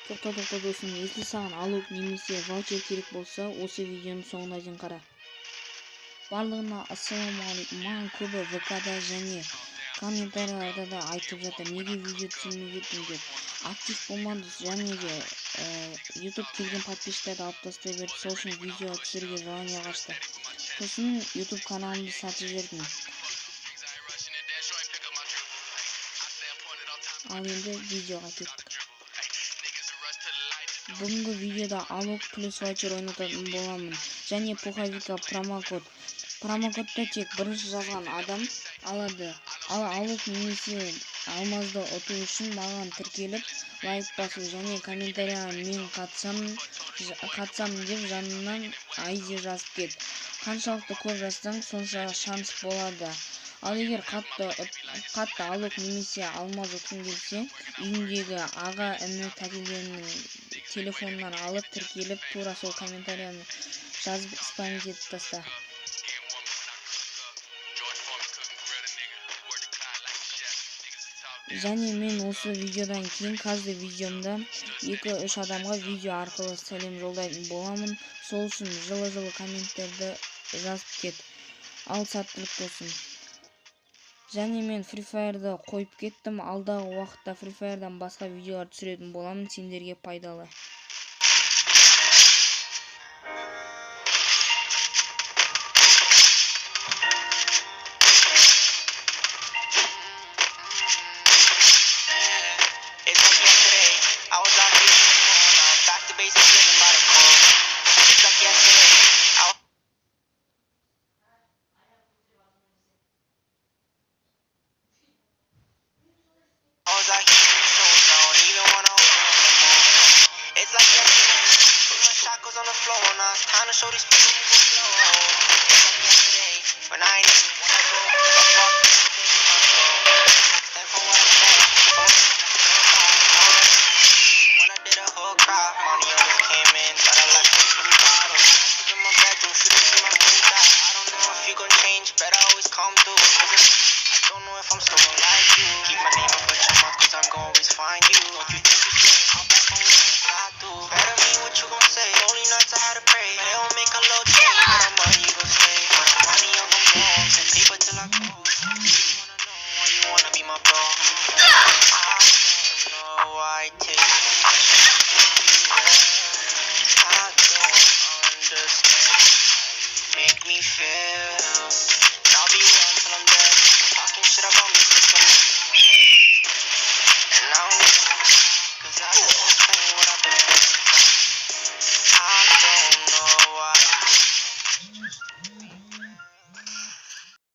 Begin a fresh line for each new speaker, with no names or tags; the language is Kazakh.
Тоқта досым, если саған алып немесе ваучер керек болса, осы видеоның соңына дейін қара. Барлығына ассалаумағалейкум. Маған көбі ВК-да және комментарийлерде да айтып жатыр, неге видео түсірмей кеттің деп. Актив болмадыңыз және де YouTube келген подписчиктерді алып тастай берді. Сол үшін видео түсіруге желание қашты. Сосын YouTube каналымды сатып жібердім. Ал енді видеоға кеттік. Бүгінгі видеода алып плюс ваучер ойнататын боламын. Және пуховика промокод. Промокодта тек бірінші жазған адам алады. Ал алып немесе алмазды ұту үшін маған тіркеліп, лайк басу және комментарияға мен қатысамын деп жанынан ID жазып кет. Қаншалықты көп жазсаң, сонша шанс болады. Ал егер қатты алып немесе алмаз ұтқың келсе, үйіндегі аға іні тәтелерінің телефонынан алып тіркеліп, тура сол комментарияны жазып спамить етіп таста. Және мен осы видеодан кейін каждый видеомда 2-3 адамға видео арқылы сәлем жолдайтын боламын. Сол үшін жылы комменттерді жазып кет. Ал сәттілік болсын. Және мен Free Fire'ды қойып кеттім. Алдағы уақытта Free Fire'дан басқа видеолар түсіретін боламын, сендерге пайдалы.
On the floor now, it's time to show these people who's slow. When I ain't